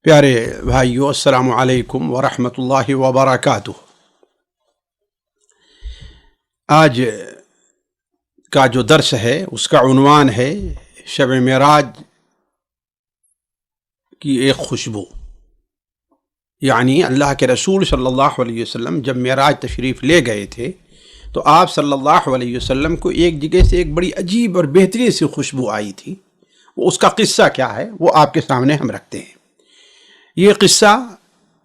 پیارے بھائیو، السلام علیکم ورحمۃ اللہ وبرکاتہ۔ آج کا جو درس ہے اس کا عنوان ہے شب معراج کی ایک خوشبو۔ یعنی اللہ کے رسول صلی اللہ علیہ وسلم جب معراج تشریف لے گئے تھے تو آپ صلی اللہ علیہ وسلم کو ایک جگہ سے ایک بڑی عجیب اور بہترین سی خوشبو آئی تھی۔ اس کا قصہ کیا ہے وہ آپ کے سامنے ہم رکھتے ہیں۔ یہ قصہ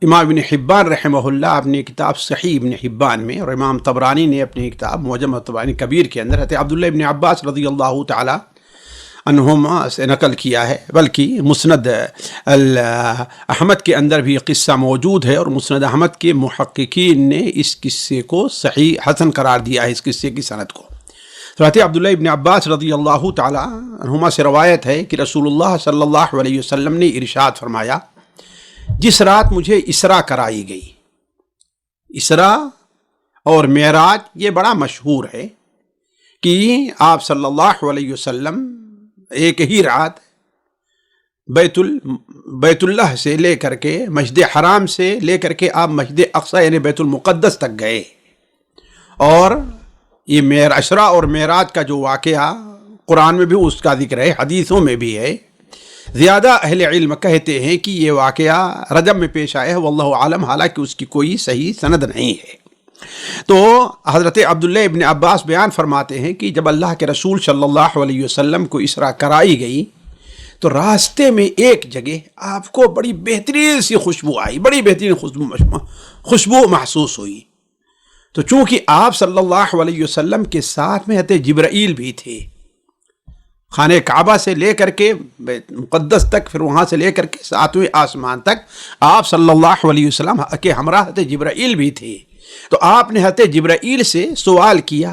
امام ابن حبان رحمہ اللہ اپنی کتاب صحیح ابن حبان میں، اور امام طبرانی نے اپنی کتاب معجم الطبرانی کبیر کے اندر حضرت عبداللہ ابن عباس رضی اللہ تعالی عنہما سے نقل کیا ہے، بلکہ مسند احمد کے اندر بھی قصہ موجود ہے، اور مسند احمد کے محققین نے اس قصے کو صحیح حسن قرار دیا ہے، اس قصے کی سند کو۔ حضرت عبداللہ ابن عباس رضی اللہ تعالی عنہما سے روایت ہے کہ رسول اللہ صلی اللہ علیہ وسلم نے ارشاد فرمایا، جس رات مجھے اسراء کرائی گئی۔ اسراء اور معراج یہ بڑا مشہور ہے کہ آپ صلی اللہ علیہ وسلم ایک ہی رات بیت اللہ سے لے کر کے مسجد حرام سے لے کر کے آپ مسجد اقصی یعنی بیت المقدس تک گئے، اور یہ اسراء اور معراج کا جو واقعہ قرآن میں بھی اس کا ذکر ہے، حدیثوں میں بھی ہے۔ زیادہ اہل علم کہتے ہیں کہ یہ واقعہ رجب میں پیش آیا ہے، واللہ عالم، حالانکہ اس کی کوئی صحیح سند نہیں ہے۔ تو حضرت عبداللہ ابن عباس بیان فرماتے ہیں کہ جب اللہ کے رسول صلی اللہ علیہ وسلم کو اسراء کرائی گئی تو راستے میں ایک جگہ آپ کو بڑی بہترین سی خوشبو آئی، بڑی بہترین خوشبو محسوس ہوئی۔ تو چونکہ آپ صلی اللہ علیہ وسلم کے ساتھ میں حضرت جبرائیل بھی تھے، خانہ کعبہ سے لے کر کے بیت مقدس تک، پھر وہاں سے لے کر کے ساتویں آسمان تک آپ صلی اللہ علیہ وسلم کے ہمراہ حضرت جبرائیل بھی تھے۔ تو آپ نے حضرت جبرائیل سے سوال کیا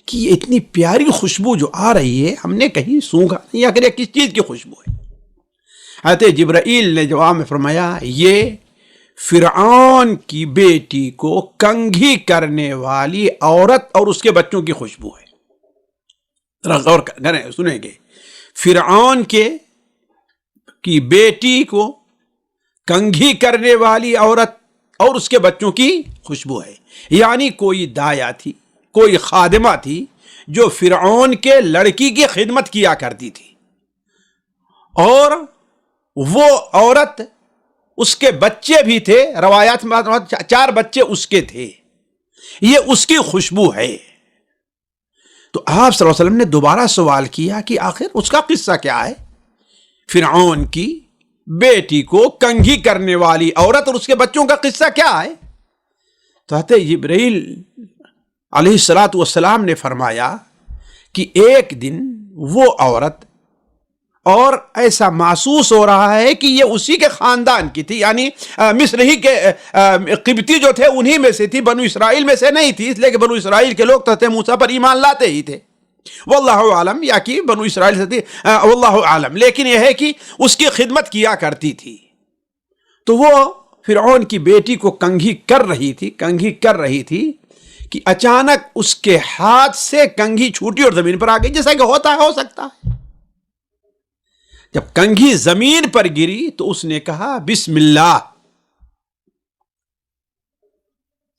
کہ یہ اتنی پیاری خوشبو جو آ رہی ہے، ہم نے کہیں سونگھا نہیں، یا کہ کس چیز کی خوشبو ہے؟ حضرت جبرائیل نے جواب میں فرمایا، یہ فرعون کی بیٹی کو کنگھی کرنے والی عورت اور اس کے بچوں کی خوشبو ہے۔ غور کریں، سنیں گے، فرعون کی بیٹی کو کنگھی کرنے والی عورت اور اس کے بچوں کی خوشبو ہے۔ یعنی کوئی دایا تھی، کوئی خادمہ تھی جو فرعون کے لڑکی کی خدمت کیا کرتی تھی، اور وہ عورت، اس کے بچے بھی تھے، روایات میں 4 بچے اس کے تھے، یہ اس کی خوشبو ہے۔ تو آپ صلی اللہ علیہ وسلم نے دوبارہ سوال کیا کہ آخر اس کا قصہ کیا ہے؟ فرعون کی بیٹی کو کنگھی کرنے والی عورت اور اس کے بچوں کا قصہ کیا ہے؟ تو حضرت جبرائیل علیہ الصلاۃ والسلام نے فرمایا کہ ایک دن وہ عورت، اور ایسا محسوس ہو رہا ہے کہ یہ اسی کے خاندان کی تھی، یعنی مصر ہی کے قبطی جو تھے انہی میں سے تھی، بنو اسرائیل میں سے نہیں تھی، اس لیے کہ بنو اسرائیل کے لوگ تو حضرت موسیٰ پر ایمان لاتے ہی تھے، واللہ عالم، یا کہ بنو اسرائیل سے تھی، واللہ عالم، لیکن یہ ہے کہ اس کی خدمت کیا کرتی تھی۔ تو وہ فرعون کی بیٹی کو کنگھی کر رہی تھی کہ اچانک اس کے ہاتھ سے کنگھی چھوٹی اور زمین پر آ گئی، جیسا کہ ہو سکتا ہے۔ جب کنگھی زمین پر گری تو اس نے کہا بسم اللہ۔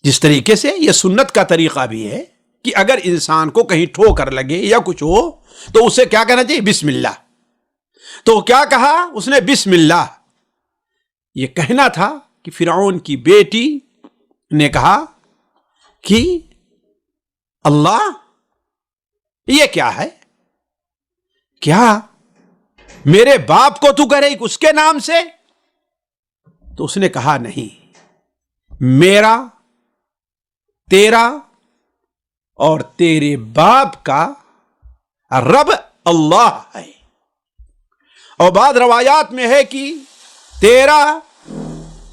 جس طریقے سے یہ سنت کا طریقہ بھی ہے کہ اگر انسان کو کہیں ٹھوکر لگے یا کچھ ہو تو اسے کیا کہنا چاہیے؟ بسم اللہ۔ تو کیا کہا اس نے؟ بسم اللہ۔ یہ کہنا تھا کہ فرعون کی بیٹی نے کہا کہ اللہ، یہ کیا ہے؟ کیا میرے باپ کو تو کرے اس کے نام سے؟ تو اس نے کہا نہیں، میرا، تیرا اور تیرے باپ کا رب اللہ ہے۔ اور بعض روایات میں ہے کہ تیرا،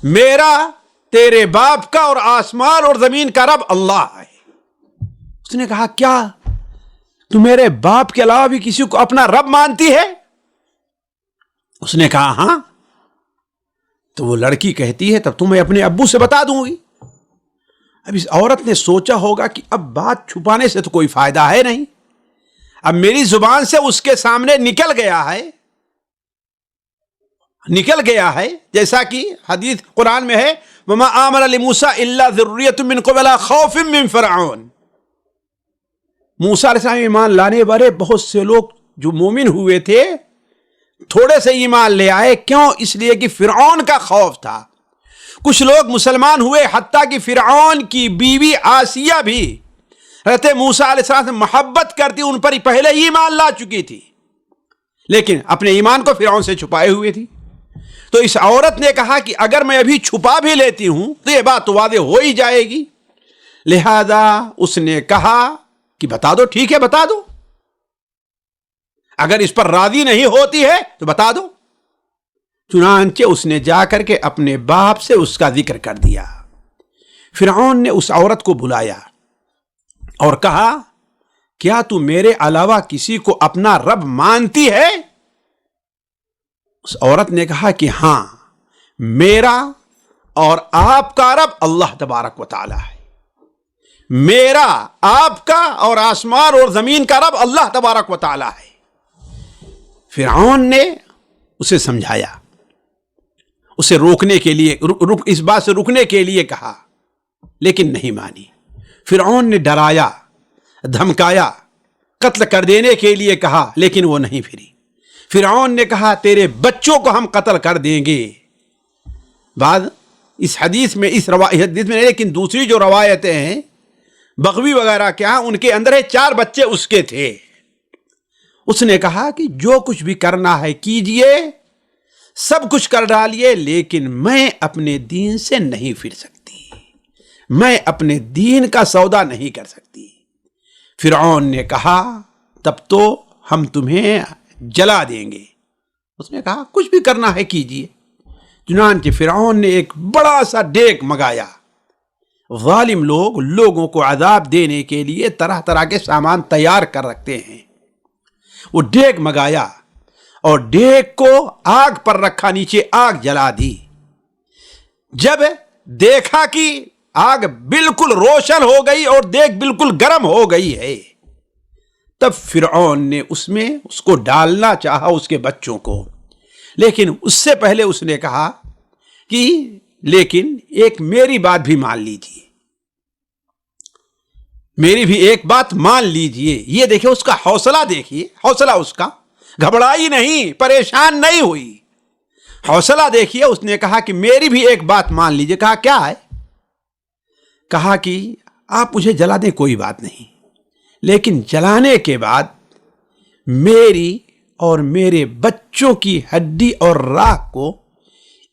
میرا، تیرے باپ کا اور آسمان اور زمین کا رب اللہ ہے۔ اس نے کہا کیا تو میرے باپ کے علاوہ بھی کسی کو اپنا رب مانتی ہے؟ اس نے کہا ہاں۔ تو وہ لڑکی کہتی ہے تب تو میں اپنے ابو سے بتا دوں گی۔ اب اس عورت نے سوچا ہوگا کہ اب بات چھپانے سے تو کوئی فائدہ ہے نہیں، اب میری زبان سے اس کے سامنے نکل گیا ہے، نکل گیا ہے، جیسا کہ حدیث قرآن میں ہے وما آمن لموسیٰ الا ذریۃ من قبل خوف من فرعون. موسیٰ علیہ السلام ایمان لانے والے بہت سے لوگ جو مومن ہوئے تھے تھوڑے سے ایمان لے آئے. کیوں؟ اس لیے کہ فرعون کا خوف تھا. کچھ لوگ مسلمان ہوئے حتیٰ کہ فرعون کی بیوی آسیہ بھی حضرت موسیٰ علیہ السلام سے محبت کرتی، ان پر پہلے ہی ایمان لا چکی تھی، لیکن اپنے ایمان کو فرعون سے چھپائے ہوئے تھی. تو اس عورت نے کہا کہ اگر میں ابھی چھپا بھی لیتی ہوں تو یہ بات واضح ہو ہی جائے گی. لہذا اس نے کہا کہ بتا دو. ٹھیک ہے، بتا دو. اگر اس پر راضی نہیں ہوتی ہے تو بتا دو. چنانچہ اس نے جا کر کے اپنے باپ سے اس کا ذکر کر دیا. فرعون نے اس عورت کو بلایا اور کہا کیا تو میرے علاوہ کسی کو اپنا رب مانتی ہے؟ اس عورت نے کہا کہ ہاں، میرا اور آپ کا رب اللہ تبارک و تعالی ہے. میرا، آپ کا اور آسمان اور زمین کا رب اللہ تبارک و تعالی ہے. فرعون نے اسے سمجھایا، اسے روکنے کے لیے اس بات سے رکنے کے لیے کہا، لیکن نہیں مانی. فرعون نے ڈرایا، دھمکایا، قتل کر دینے کے لیے کہا، لیکن وہ نہیں پھری. فرعون نے کہا تیرے بچوں کو ہم قتل کر دیں گے. بعد اس حدیث میں نہیں، لیکن دوسری جو روایتیں ہیں بغوی وغیرہ کیا، ان کے اندر 4 بچے اس کے تھے. اس نے کہا کہ جو کچھ بھی کرنا ہے کیجئے، سب کچھ کر ڈالیے، لیکن میں اپنے دین سے نہیں پھر سکتی، میں اپنے دین کا سودا نہیں کر سکتی. فرعون نے کہا تب تو ہم تمہیں جلا دیں گے. اس نے کہا کچھ بھی کرنا ہے کیجئے. چنانچہ فرعون نے ایک بڑا سا ڈیگ منگایا. ظالم لوگ لوگوں کو عذاب دینے کے لیے طرح طرح کے سامان تیار کر رکھتے ہیں. وہ ڈیگ منگایا اور ڈیگ کو آگ پر رکھا، نیچے آگ جلا دی. جب دیکھا کہ آگ بالکل روشن ہو گئی اور دیگ بالکل گرم ہو گئی ہے، تب فرعون نے اس کو ڈالنا چاہا، اس کے بچوں کو. لیکن اس سے پہلے اس نے کہا کہ لیکن ایک میری بات بھی مان لیجئے، میری بھی ایک بات مان لیجئے. یہ دیکھیں اس کا حوصلہ، دیکھیے حوصلہ اس کا، گھبرائی نہیں، پریشان نہیں ہوئی. حوصلہ دیکھیے. اس نے کہا کہ میری بھی ایک بات مان لیجئے. کہا کیا ہے؟ کہا کہ آپ مجھے جلا دیں کوئی بات نہیں، لیکن جلانے کے بعد میری اور میرے بچوں کی ہڈی اور راکھ کو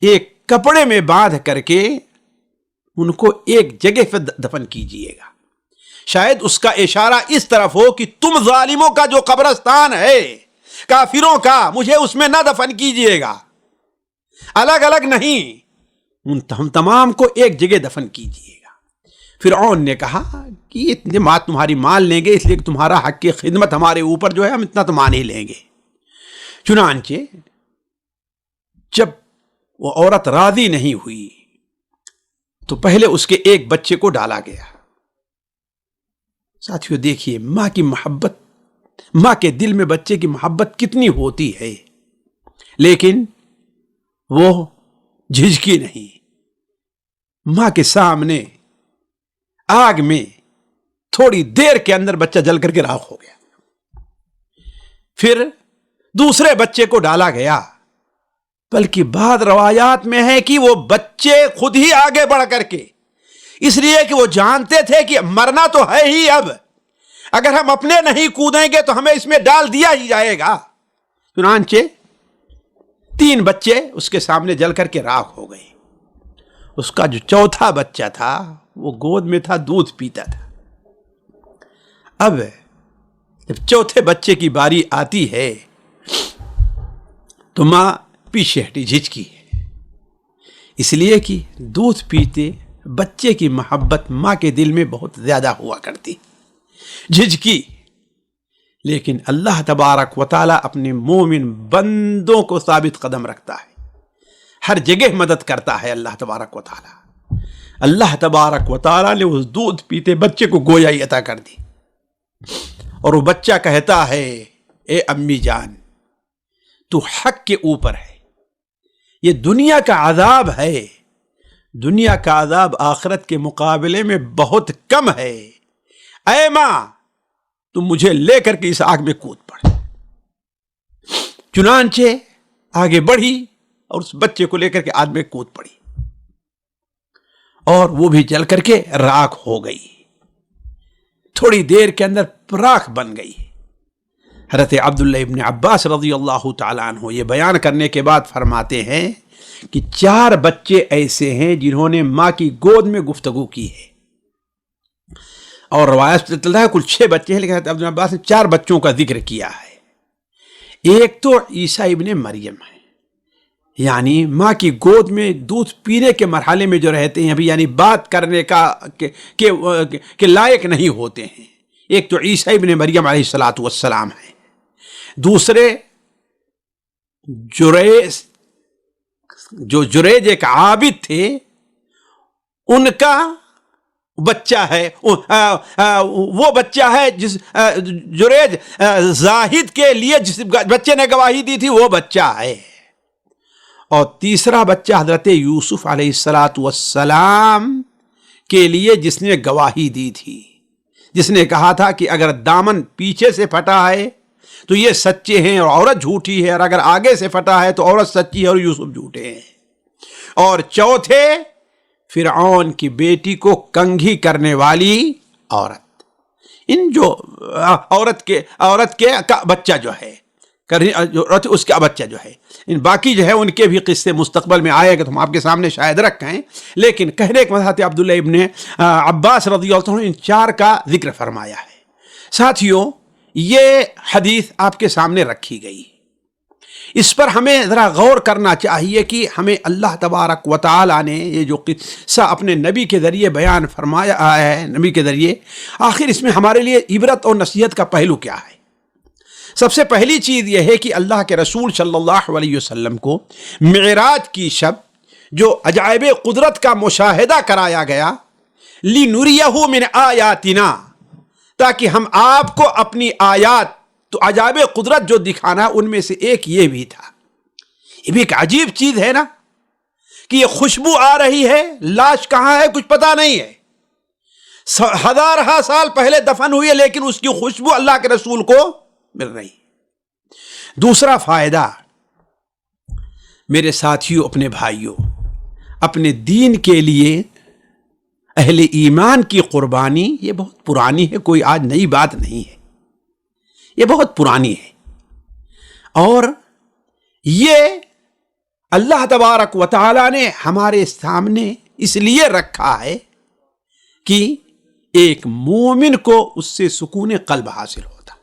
ایک کپڑے میں باندھ کر کے ان کو ایک جگہ پہ دفن کیجئے گا. شاید اس کا اشارہ اس طرف ہو کہ تم ظالموں کا جو قبرستان ہے، کافروں کا، مجھے اس میں نہ دفن کیجئے گا، الگ الگ نہیں، ہم تمام کو ایک جگہ دفن کیجئے گا. فرعون نے کہا کہ اتنے بات تمہاری مان لیں گے، اس لیے کہ تمہارا حق کی خدمت ہمارے اوپر جو ہے ہم اتنا تو مان ہی لیں گے. چنانچہ جب وہ عورت راضی نہیں ہوئی تو پہلے اس کے ایک بچے کو ڈالا گیا. ساتھیو دیکھیے ماں کی محبت، ماں کے دل میں بچے کی محبت کتنی ہوتی ہے، لیکن وہ جھجکی نہیں. ماں کے سامنے آگ میں تھوڑی دیر کے اندر بچہ جل کر کے راکھ ہو گیا. پھر دوسرے بچے کو ڈالا گیا، بلکہ بعض روایات میں ہے کہ وہ بچے خود ہی آگے بڑھ کر کے، اس لیے کہ وہ جانتے تھے کہ مرنا تو ہے ہی، اب اگر ہم اپنے نہیں کودیں گے تو ہمیں اس میں ڈال دیا ہی جائے گا. چنانچہ 3 بچے اس کے سامنے جل کر کے راکھ ہو گئے. اس کا جو چوتھا بچہ تھا وہ گود میں تھا، دودھ پیتا تھا. اب جب چوتھے بچے کی باری آتی ہے تو ماں پیچھے ہٹی، جھجکی ہے، اس لیے کہ دودھ پیتے بچے کی محبت ماں کے دل میں بہت زیادہ ہوا کرتی، جھجکی. لیکن اللہ تبارک و تعالی اپنے مومن بندوں کو ثابت قدم رکھتا ہے، ہر جگہ مدد کرتا ہے اللہ تبارک و تعالی. اللہ تبارک و تعالی نے اس دودھ پیتے بچے کو گویائی عطا کر دی، اور وہ بچہ کہتا ہے اے امی جان تو حق کے اوپر ہے، یہ دنیا کا عذاب ہے، دنیا کا عذاب آخرت کے مقابلے میں بہت کم ہے، اے ماں تم مجھے لے کر کے اس آگ میں کود پڑ۔ چنانچہ آگے بڑھی اور اس بچے کو لے کر کے آگ میں کود پڑی، اور وہ بھی جل کر کے راکھ ہو گئی، تھوڑی دیر کے اندر راکھ بن گئی۔ حضرت عبداللہ ابن عباس رضی اللہ تعالیٰ عنہ یہ بیان کرنے کے بعد فرماتے ہیں کہ 4 بچے ایسے ہیں جنہوں نے ماں کی گود میں گفتگو کی ہے، اور روایت سے چلتا ہے کل 6 بچے ہیں، لیکن حضرت عبداللہ ابن عباس نے 4 بچوں کا ذکر کیا ہے۔ ایک تو عیسیٰ ابن مریم ہے، یعنی ماں کی گود میں دودھ پینے کے مرحلے میں جو رہتے ہیں ابھی، یعنی بات کرنے کا کہ لائق نہیں ہوتے ہیں۔ ایک تو عیسیٰ ابن مریم علیہ السلام ہے، دوسرے جریج ایک عابد تھے، ان کا بچہ ہے، وہ بچہ ہے جس جریج زاہد کے لیے جس بچے نے گواہی دی تھی وہ بچہ ہے، اور تیسرا بچہ حضرت یوسف علیہ السلام کے لیے جس نے گواہی دی تھی، جس نے کہا تھا کہ اگر دامن پیچھے سے پھٹا ہے تو یہ سچے ہیں اور عورت جھوٹی ہے، اور اگر آگے سے پھٹا ہے تو عورت سچی ہے اور یوسف جھوٹے ہیں۔ اور چوتھے فرعون کی بیٹی کو کنگھی کرنے والی عورت، ان جو عورت کے بچہ جو ہے، اس کا بچہ جو ہے، ان باقی جو ہے ان کے بھی قصے مستقبل میں آئے گا تو ہم آپ کے سامنے شاید رکھیں، لیکن کہنے کے مطلب عبداللہ ابن عباس رضی اللہ عنہ ان 4 کا ذکر فرمایا ہے۔ ساتھیوں، یہ حدیث آپ کے سامنے رکھی گئی، اس پر ہمیں ذرا غور کرنا چاہیے کہ ہمیں اللہ تبارک و تعالی نے یہ جو قصہ اپنے نبی کے ذریعے بیان فرمایا ہے، نبی کے ذریعے، آخر اس میں ہمارے لیے عبرت اور نصیحت کا پہلو کیا ہے؟ سب سے پہلی چیز یہ ہے کہ اللہ کے رسول صلی اللہ علیہ وسلم کو معراج کی شب جو عجائب قدرت کا مشاہدہ کرایا گیا، لِنُرِيَهُ مِنْ آیاتنا، تاکہ ہم آپ کو اپنی آیات تو عجائب قدرت جو دکھانا، ان میں سے ایک یہ بھی تھا۔ یہ بھی ایک عجیب چیز ہے نا کہ یہ خوشبو آ رہی ہے، لاش کہاں ہے کچھ پتا نہیں ہے، 1000 سال پہلے دفن ہوئی ہے، لیکن اس کی خوشبو اللہ کے رسول کو مل رہی۔ دوسرا فائدہ میرے ساتھیوں، اپنے بھائیوں، اپنے دین کے لیے اہل ایمان کی قربانی یہ بہت پرانی ہے، کوئی آج نئی بات نہیں ہے، یہ بہت پرانی ہے، اور یہ اللہ تبارک و تعالی نے ہمارے سامنے اس لیے رکھا ہے کہ ایک مومن کو اس سے سکون قلب حاصل ہوتا،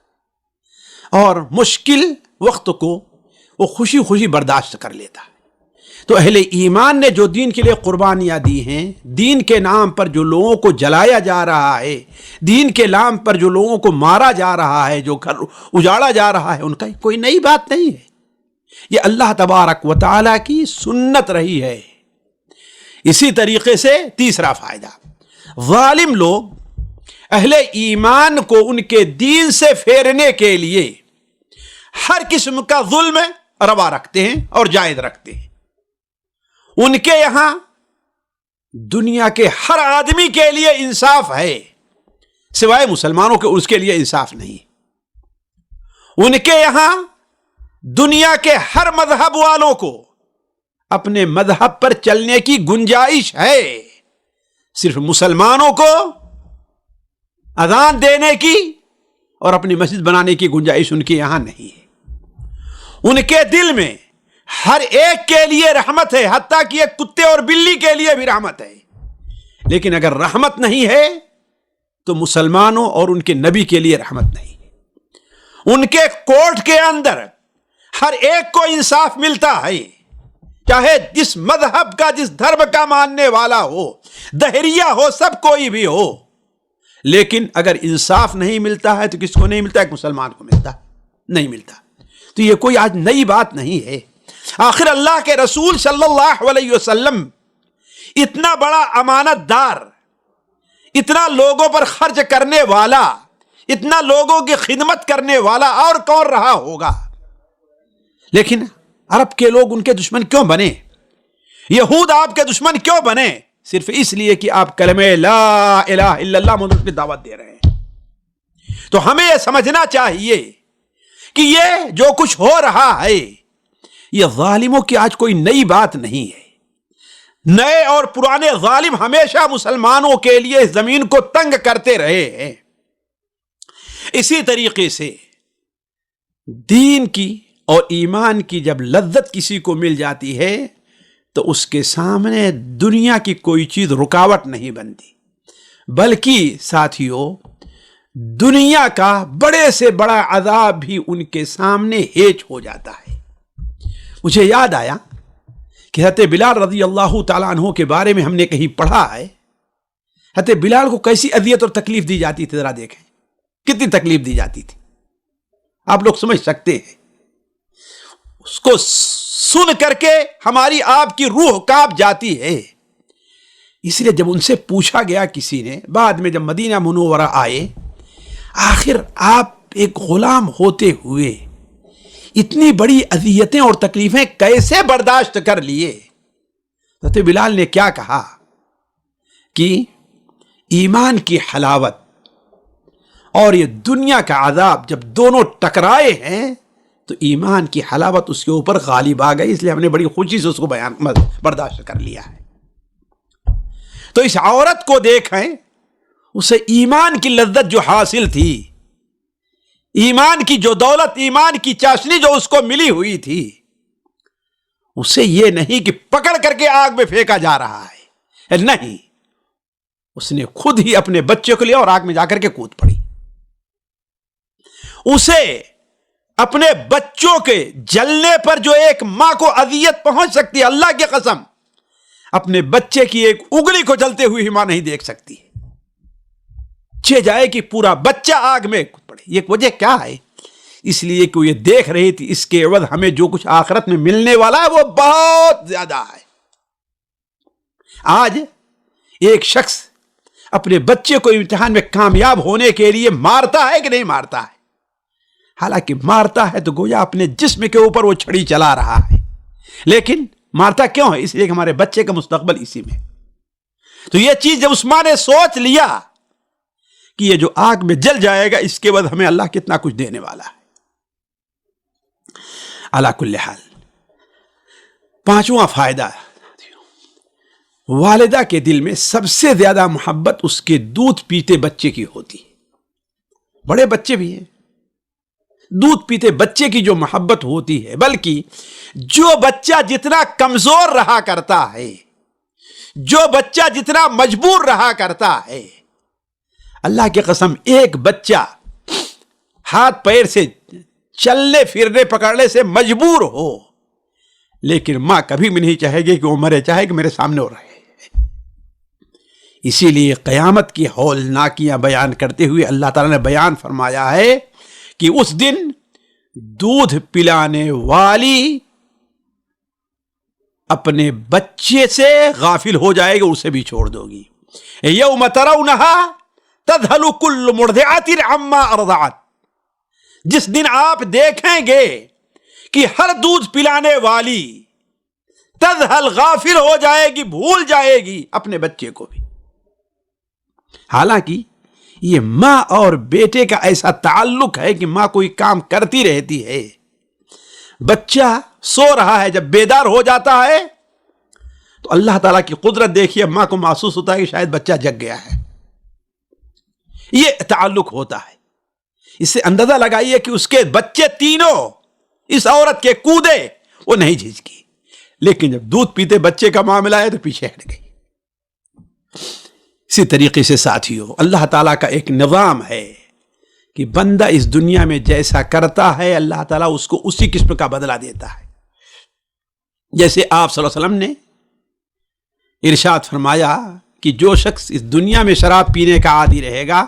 اور مشکل وقت کو وہ خوشی خوشی برداشت کر لیتا ہے۔ تو اہل ایمان نے جو دین کے لیے قربانیاں دی ہیں، دین کے نام پر جو لوگوں کو جلایا جا رہا ہے، دین کے نام پر جو لوگوں کو مارا جا رہا ہے، جو گھر اجاڑا جا رہا ہے، ان کا کوئی نئی بات نہیں ہے، یہ اللہ تبارک و تعالیٰ کی سنت رہی ہے۔ اسی طریقے سے تیسرا فائدہ، ظالم لوگ اہل ایمان کو ان کے دین سے پھیرنے کے لیے ہر قسم کا ظلم روا رکھتے ہیں اور جائز رکھتے ہیں۔ ان کے یہاں دنیا کے ہر آدمی کے لیے انصاف ہے، سوائے مسلمانوں کے، اس کے لیے انصاف نہیں۔ ان کے یہاں دنیا کے ہر مذہب والوں کو اپنے مذہب پر چلنے کی گنجائش ہے، صرف مسلمانوں کو اذان دینے کی اور اپنی مسجد بنانے کی گنجائش ان کے یہاں نہیں ہے۔ ان کے دل میں ہر ایک کے لیے رحمت ہے، حتیٰ کہ ایک کتے اور بلی کے لیے بھی رحمت ہے، لیکن اگر رحمت نہیں ہے تو مسلمانوں اور ان کے نبی کے لیے رحمت نہیں ہے۔ ان کے کورٹ کے اندر ہر ایک کو انصاف ملتا ہے، چاہے جس مذہب کا، جس دھرم کا ماننے والا ہو، دہریہ ہو، سب کوئی بھی ہو، لیکن اگر انصاف نہیں ملتا ہے تو کس کو نہیں ملتا؟ ایک مسلمان کو ملتا نہیں ملتا۔ تو یہ کوئی آج نئی بات نہیں ہے۔ آخر اللہ کے رسول صلی اللہ علیہ وسلم اتنا بڑا امانت دار، اتنا لوگوں پر خرچ کرنے والا، اتنا لوگوں کی خدمت کرنے والا اور کون رہا ہوگا؟ لیکن عرب کے لوگ ان کے دشمن کیوں بنے؟ یہود آپ کے دشمن کیوں بنے؟ صرف اس لیے کہ آپ کلمہ لا الہ الا اللہ منظور کی دعوت دے رہے ہیں۔ تو ہمیں یہ سمجھنا چاہیے کہ یہ جو کچھ ہو رہا ہے یہ ظالموں کی آج کوئی نئی بات نہیں ہے۔ نئے اور پرانے ظالم ہمیشہ مسلمانوں کے لیے اس زمین کو تنگ کرتے رہے ہیں۔ اسی طریقے سے دین کی اور ایمان کی جب لذت کسی کو مل جاتی ہے تو اس کے سامنے دنیا کی کوئی چیز رکاوٹ نہیں بنتی، بلکہ ساتھیوں دنیا کا بڑے سے بڑا عذاب بھی ان کے سامنے ہیچ ہو جاتا ہے۔ مجھے یاد آیا کہ حضرت بلال رضی اللہ تعالیٰ عنہ کے بارے میں ہم نے کہیں پڑھا ہے۔ حضرت بلال کو کیسی اذیت اور تکلیف دی جاتی تھی، ذرا دیکھیں کتنی تکلیف دی جاتی تھی، آپ لوگ سمجھ سکتے ہیں۔ اس کو سن کر کے ہماری آپ کی روح کانپ جاتی ہے۔ اس لیے جب ان سے پوچھا گیا کسی نے، بعد میں جب مدینہ منورہ آئے، آخر آپ ایک غلام ہوتے ہوئے اتنی بڑی اذیتیں اور تکلیفیں کیسے برداشت کر لیے؟ حضرت بلال نے کیا کہا کہ ایمان کی حلاوت اور یہ دنیا کا عذاب جب دونوں ٹکرائے ہیں تو ایمان کی حلاوت اس کے اوپر غالب آ گئی، اس لیے ہم نے بڑی خوشی سے اس کو برداشت کر لیا ہے۔ تو اس عورت کو دیکھیں، اسے ایمان کی لذت جو حاصل تھی، ایمان کی جو دولت، ایمان کی چاشنی جو اس کو ملی ہوئی تھی، اسے یہ نہیں کہ پکڑ کر کے آگ میں پھینکا جا رہا ہے، نہیں، اس نے خود ہی اپنے بچے کو لیا اور آگ میں جا کر کے کود پڑی۔ اسے اپنے بچوں کے جلنے پر جو ایک ماں کو اذیت پہنچ سکتی ہے، اللہ کی قسم اپنے بچے کی ایک انگلی کو جلتے ہوئی ماں نہیں دیکھ سکتی، جائے کہ پورا بچہ آگ میں کود پڑے۔ یہ وجہ کیا ہے؟ اس لیے کہ وہ یہ دیکھ رہی تھی اس کے عوض ہمیں جو کچھ آخرت میں ملنے والا ہے وہ بہت زیادہ ہے۔ آج ایک شخص اپنے بچے کو امتحان میں کامیاب ہونے کے لیے مارتا ہے کہ نہیں مارتا ہے؟ حالانکہ مارتا ہے تو گویا اپنے جسم کے اوپر وہ چھڑی چلا رہا ہے، لیکن مارتا کیوں ہے؟ اس لیے کہ ہمارے بچے کا مستقبل اسی میں۔ تو یہ چیز جب عثمان نے سوچ لیا کہ یہ جو آگ میں جل جائے گا اس کے بعد ہمیں اللہ کتنا کچھ دینے والا ہے۔ علی کل حال، پانچواں فائدہ، والدہ کے دل میں سب سے زیادہ محبت اس کے دودھ پیتے بچے کی ہوتی ہے۔ بڑے بچے بھی ہیں، دودھ پیتے بچے کی جو محبت ہوتی ہے، بلکہ جو بچہ جتنا کمزور رہا کرتا ہے، جو بچہ جتنا مجبور رہا کرتا ہے، اللہ کی قسم ایک بچہ ہاتھ پیر سے چلنے پھرنے پکڑنے سے مجبور ہو، لیکن ماں کبھی بھی نہیں چاہے گی کہ وہ مرے، چاہے کہ میرے سامنے ہو رہے۔ اسی لیے قیامت کی ہولناکیاں بیان کرتے ہوئے اللہ تعالیٰ نے بیان فرمایا ہے کہ اس دن دودھ پلانے والی اپنے بچے سے غافل ہو جائے گی، اسے بھی چھوڑ دو گی۔ یوم ترونہا تذہل کل مرضعۃ عما ارضعت، جس دن آپ دیکھیں گے کہ ہر دودھ پلانے والی تذہل غافل ہو جائے گی، بھول جائے گی اپنے بچے کو بھی۔ حالانکہ یہ ماں اور بیٹے کا ایسا تعلق ہے کہ ماں کوئی کام کرتی رہتی ہے، بچہ سو رہا ہے، جب بیدار ہو جاتا ہے تو اللہ تعالیٰ کی قدرت دیکھیے، ماں کو محسوس ہوتا ہے کہ شاید بچہ جگ گیا ہے، یہ تعلق ہوتا ہے۔ اس سے اندازہ لگائیے کہ اس کے بچے تینوں اس عورت کے کودے، وہ نہیں جھجکی، لیکن جب دودھ پیتے بچے کا معاملہ ہے تو پیچھے ہٹ گئی۔ اسی طریقے سے ساتھیوں، اللہ تعالیٰ کا ایک نظام ہے کہ بندہ اس دنیا میں جیسا کرتا ہے اللہ تعالیٰ اس کو اسی قسم کا بدلہ دیتا ہے۔ جیسے آپ صلی اللہ علیہ وسلم نے ارشاد فرمایا کہ جو شخص اس دنیا میں شراب پینے کا عادی رہے گا،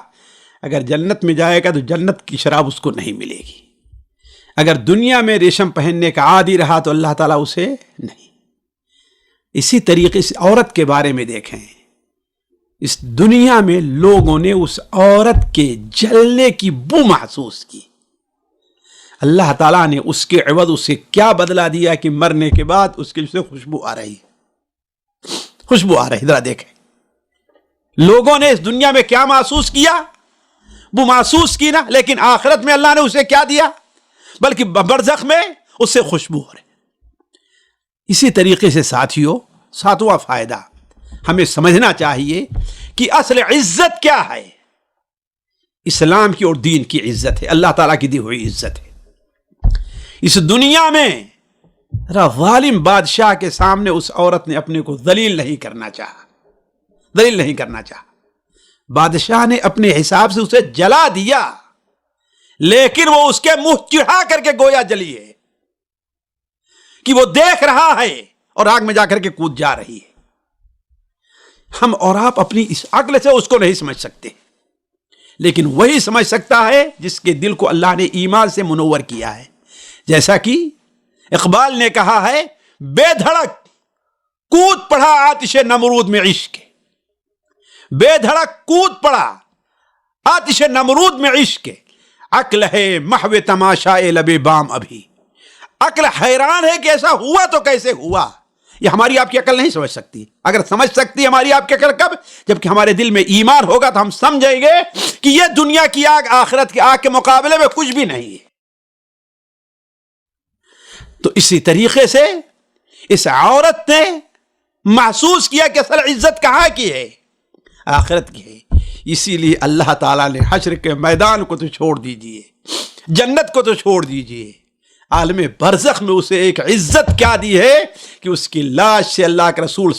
اگر جنت میں جائے گا تو جنت کی شراب اس کو نہیں ملے گی۔ اگر دنیا میں ریشم پہننے کا عادی رہا تو اللہ تعالیٰ اسے نہیں۔ اسی طریقے سے عورت کے بارے میں دیکھیں، اس دنیا میں لوگوں نے اس عورت کے جلنے کی بو محسوس کی، اللہ تعالیٰ نے اس کے عوض اسے کیا بدلہ دیا کہ مرنے کے بعد اس کے سے خوشبو آ رہی ہے۔ خوشبو آ رہی, ذرا دیکھیں لوگوں نے اس دنیا میں کیا محسوس کیا, وہ محسوس کی نا, لیکن آخرت میں اللہ نے اسے کیا دیا, بلکہ برزخ میں اس سے خوشبو ہو رہی. اسی طریقے سے ساتھیوں, ساتواں فائدہ ہمیں سمجھنا چاہیے کہ اصل عزت کیا ہے. اسلام کی اور دین کی عزت ہے, اللہ تعالیٰ کی دی ہوئی عزت ہے. اس دنیا میں ظالم بادشاہ کے سامنے اس عورت نے اپنے کو ذلیل نہیں کرنا چاہا, ذلیل نہیں کرنا چاہا. بادشاہ نے اپنے حساب سے اسے جلا دیا, لیکن وہ اس کے منہ چڑھا کر کے گویا جلی ہے کہ وہ دیکھ رہا ہے اور آگ میں جا کر کے کود جا رہی ہے. ہم اور آپ اپنی اس عقل سے اس کو نہیں سمجھ سکتے, لیکن وہی سمجھ سکتا ہے جس کے دل کو اللہ نے ایمان سے منور کیا ہے. جیسا کہ اقبال نے کہا ہے, بے دھڑک کود پڑا آتش نمرود میں عشق, بے دھڑک کود پڑا آتش نمرود میں عشق, عقل ہے محو تماشا لبے بام ابھی. عقل حیران ہے کہ ایسا ہوا تو کیسے ہوا. یہ ہماری آپ کی عقل نہیں سمجھ سکتی. اگر سمجھ سکتی ہماری آپ کی عقل کب, جبکہ ہمارے دل میں ایمان ہوگا تو ہم سمجھیں گے کہ یہ دنیا کی آگ آخرت کی آگ کے مقابلے میں کچھ بھی نہیں ہے. تو اسی طریقے سے اس عورت نے محسوس کیا کہ اصل عزت کہاں کی ہے, آخرت کی ہے. اسی لیے اللہ تعالیٰ نے حشر کے میدان کو تو چھوڑ دیجئے, جنت کو تو چھوڑ دیجئے, عالم برزخ میں اسے ایک عزت کیا دی ہے کہ اس کی لاش سے اللہ کے رسول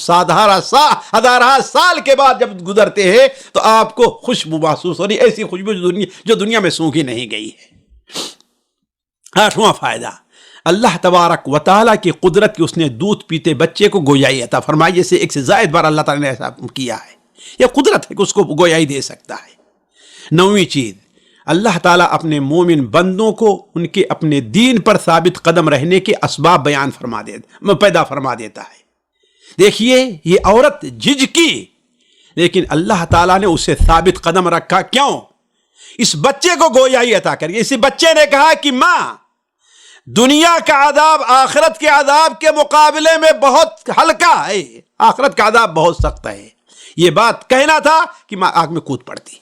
ہزارہ سال کے بعد جب گزرتے ہیں تو آپ کو خوشبو محسوس ہو رہی, ایسی خوشبو جو دنیا میں سونگھی نہیں گئی ہے. آٹھواں فائدہ, اللہ تبارک و تعالیٰ کی قدرت کی اس نے دودھ پیتے بچے کو گویائی عطا فرمائی. جیسے ایک سے زائد بار اللہ تعالیٰ نے ایسا کیا ہے, یہ قدرت ہے کہ اس کو گویائی دے سکتا ہے. نویں چیز, اللہ تعالیٰ اپنے مومن بندوں کو ان کے اپنے دین پر ثابت قدم رہنے کے اسباب پیدا فرما دیتا ہے. دیکھیے یہ عورت جھجکی, لیکن اللہ تعالیٰ نے اسے ثابت قدم رکھا. کیوں؟ اس بچے کو گویائی عطا کری. اسی بچے نے کہا کہ ماں, دنیا کا عذاب آخرت کے عذاب کے مقابلے میں بہت ہلکا ہے, آخرت کا عذاب بہت سخت ہے. یہ بات کہنا تھا کہ ماں آگ میں کود پڑتی.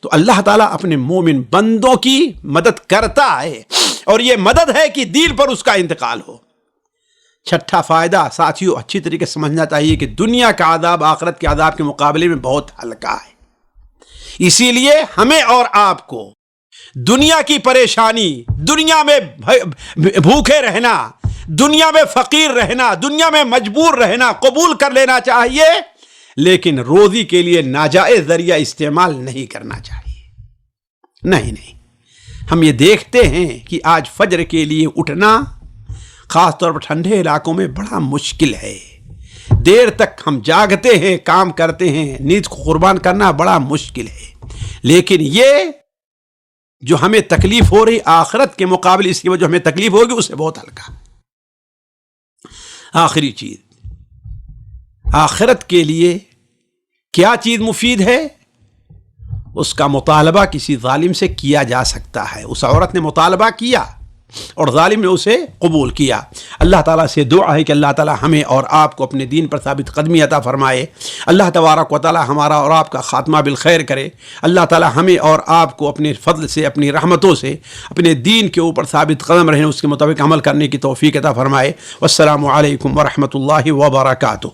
تو اللہ تعالیٰ اپنے مومن بندوں کی مدد کرتا ہے, اور یہ مدد ہے کہ دین پر اس کا انتقال ہو. چھٹا فائدہ ساتھیوں, اچھی طریقے سے سمجھنا چاہیے کہ دنیا کا عذاب آخرت کے عذاب کے مقابلے میں بہت ہلکا ہے. اسی لیے ہمیں اور آپ کو دنیا کی پریشانی, دنیا میں بھوکے رہنا, دنیا میں فقیر رہنا, دنیا میں مجبور رہنا قبول کر لینا چاہیے, لیکن روزی کے لیے ناجائز ذریعہ استعمال نہیں کرنا چاہیے. نہیں, ہم یہ دیکھتے ہیں کہ آج فجر کے لیے اٹھنا خاص طور پر ٹھنڈے علاقوں میں بڑا مشکل ہے. دیر تک ہم جاگتے ہیں, کام کرتے ہیں, نیند کو قربان کرنا بڑا مشکل ہے. لیکن یہ جو ہمیں تکلیف ہو رہی آخرت کے مقابلے اس کی وجہ ہمیں تکلیف ہوگی اس سے بہت ہلکا. آخری چیز, آخرت کے لیے کیا چیز مفید ہے, اس کا مطالبہ کسی ظالم سے کیا جا سکتا ہے. اس عورت نے مطالبہ کیا اور ظالم نے اسے قبول کیا. اللہ تعالیٰ سے دعا ہے کہ اللہ تعالیٰ ہمیں اور آپ کو اپنے دین پر ثابت قدمی عطا فرمائے. اللہ تبارک و تعالیٰ ہمارا اور آپ کا خاتمہ بالخیر کرے. اللہ تعالیٰ ہمیں اور آپ کو اپنے فضل سے, اپنی رحمتوں سے اپنے دین کے اوپر ثابت قدم رہنے, اس کے مطابق عمل کرنے کی توفیق عطا فرمائے. والسلام علیکم ورحمۃ اللہ وبرکاتہ.